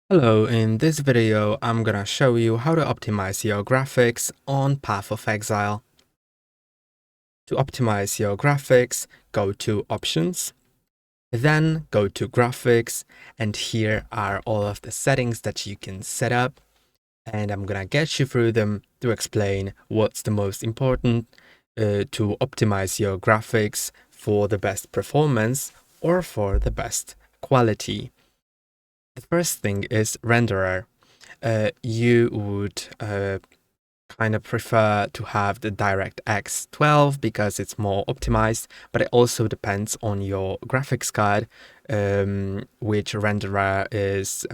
Hello, in this video, I'm gonna show you how to optimize your graphics on Path of Exile. To optimize your graphics, go to Options, then go to Graphics, and here are all of the settings that you can set up, and I'm gonna get you through them to explain what's the most important to optimize your graphics for the best performance or for the best quality. The first thing is renderer. You would kind of prefer to have the DirectX 12 because it's more optimized, but it also depends on your graphics card, which renderer is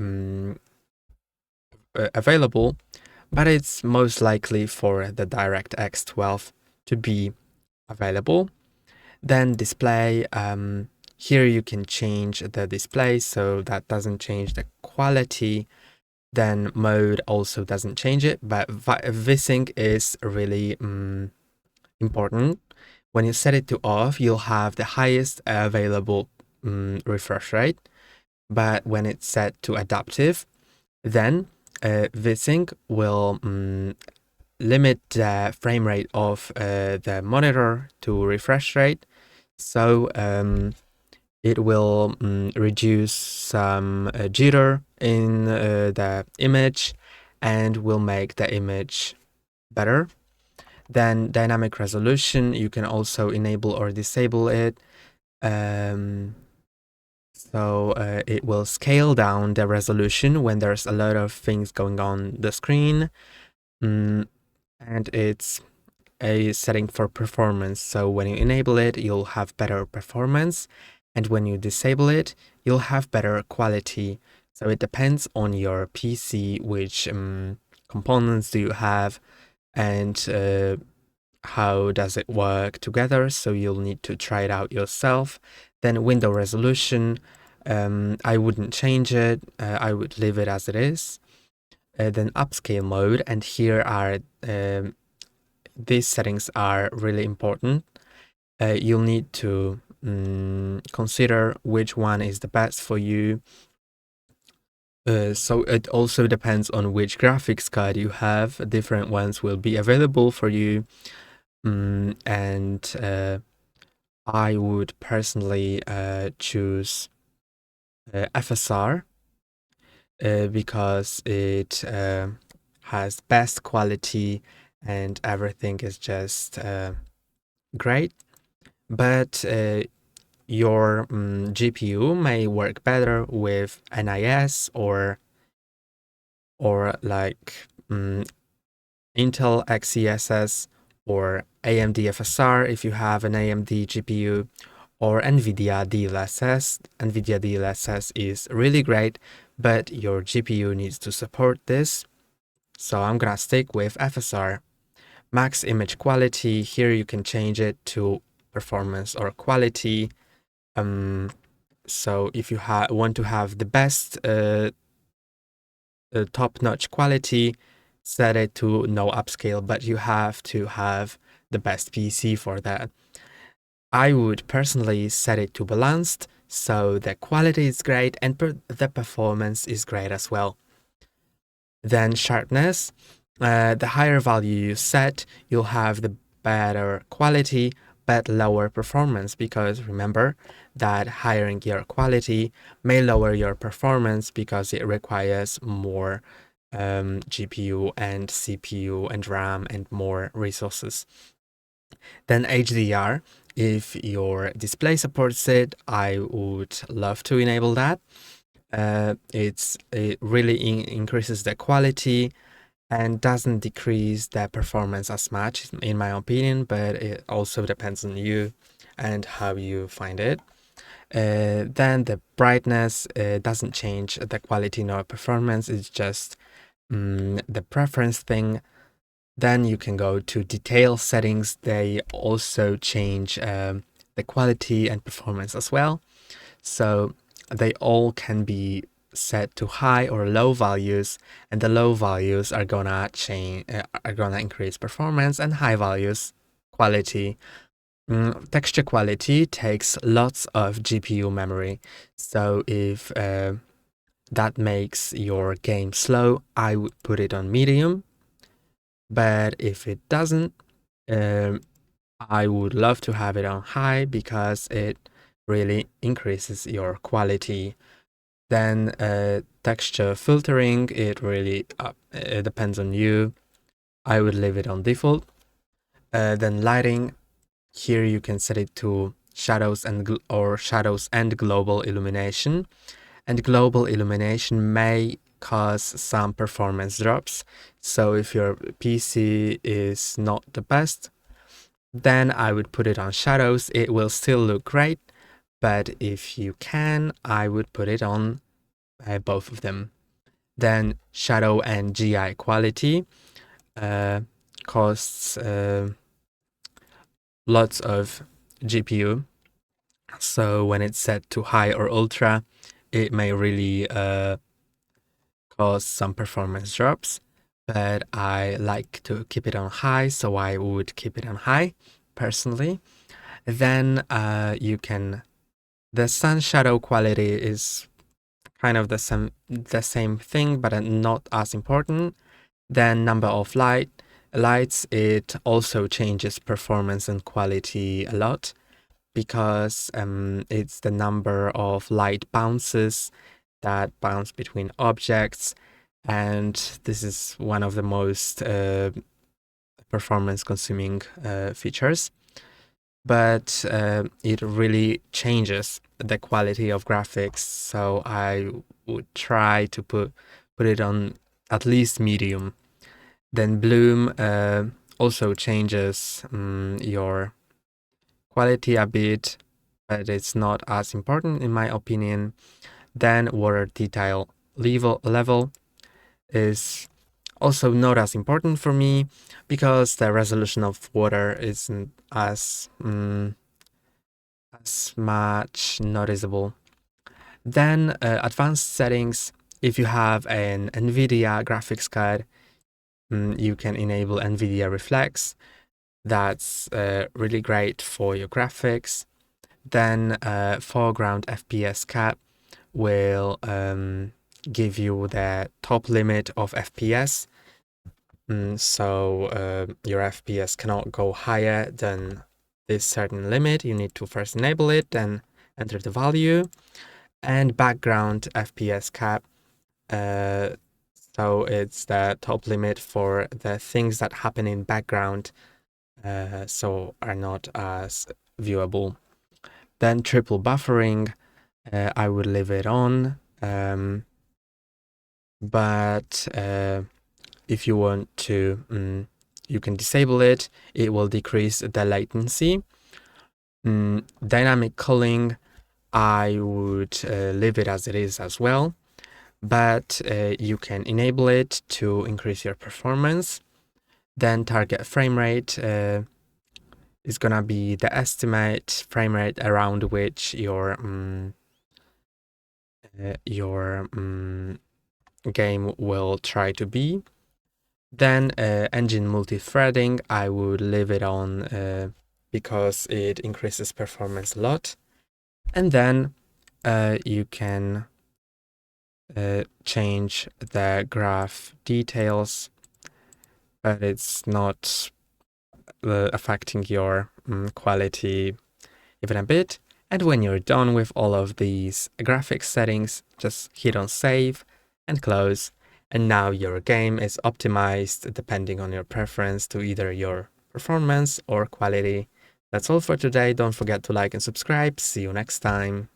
available, but it's most likely for the DirectX 12 to be available. Then display, here you can change the display so that doesn't change the quality. Then mode also doesn't change it, but VSync is really important. When you set it to off, you'll have the highest available refresh rate. But when it's set to adaptive, then VSync will limit the frame rate of the monitor to refresh rate. So it will reduce some jitter in the image and will make the image better. Then dynamic resolution, you can also enable or disable it. So it will scale down the resolution when there's a lot of things going on the screen. And it's a setting for performance. So when you enable it, you'll have better performance. And when you disable it, you'll have better quality. So it depends on your PC, which components do you have, and how does it work together. So you'll need to try it out yourself. Then window resolution, I wouldn't change it. I would leave it as it is. Then upscale mode, and here are these settings are really important. You'll need to consider which one is the best for you. So it also depends on which graphics card you have. Different ones will be available for you. And I would personally choose FSR because it has best quality and everything is just great. But your GPU may work better with NIS or like Intel XeSS or AMD FSR if you have an AMD GPU, or NVIDIA DLSS. NVIDIA DLSS is really great, but your GPU needs to support this. So I'm gonna stick with FSR. Max image quality, here you can change it to performance or quality. So if you want to have the best top-notch quality, set it to no upscale, but you have to have the best PC for that. I would personally set it to balanced, so the quality is great and the performance is great as well. Then sharpness, the higher value you set, you'll have the better quality but lower performance, because remember that higher your quality may lower your performance because it requires more GPU and CPU and RAM and more resources. Then HDR, if your display supports it, I would love to enable that. It really increases the quality and doesn't decrease the performance as much, in my opinion, but it also depends on you and how you find it. Then the brightness doesn't change the quality nor performance, it's just the preference thing. Then you can go to detail settings. They also change the quality and performance as well. So they all can be set to high or low values, and the low values are gonna increase performance, and high values quality. Texture quality takes lots of GPU memory. So if that makes your game slow, I would put it on medium. But if it doesn't, I would love to have it on high because it really increases your quality. Then texture filtering, it depends on you. I would leave it on default. Then lighting, here you can set it to shadows and global illumination. And global illumination may cause some performance drops. So if your PC is not the best, then I would put it on shadows. It will still look great, but if you can, I would put it on both of them. Then shadow and GI quality costs lots of GPU. So when it's set to high or ultra, it may really cause some performance drops, but I like to keep it on high, so I would keep it on high personally. Then the sun shadow quality is kind of the same thing, but not as important. Then number of lights, it also changes performance and quality a lot because it's the number of light bounces that bounce between objects, and this is one of the most performance consuming features. But it really changes the quality of graphics, so I would try to put it on at least medium. Then bloom also changes your quality a bit, but it's not as important in my opinion. Then water detail level is also not as important for me because the resolution of water isn't as much noticeable. Then advanced settings, if you have an NVIDIA graphics card, you can enable NVIDIA Reflex. That's really great for your graphics. Then foreground FPS cap will give you the top limit of FPS. So your FPS cannot go higher than this certain limit. You need to first enable it, then enter the value. And background FPS cap. So it's the top limit for the things that happen in background, so are not as viewable. Then triple buffering, I would leave it on, but if you want to, you can disable it. It will decrease the latency. Dynamic culling, I would leave it as it is as well, but you can enable it to increase your performance. Then target frame rate is gonna be the estimate frame rate around which your game will try to be. Then engine multi-threading, I would leave it on because it increases performance a lot. And then you can change the graph details, but it's not affecting your quality even a bit. And when you're done with all of these graphics settings, just hit on save and close. And now your game is optimized depending on your preference to either your performance or quality. That's all for today. Don't forget to like and subscribe. See you next time.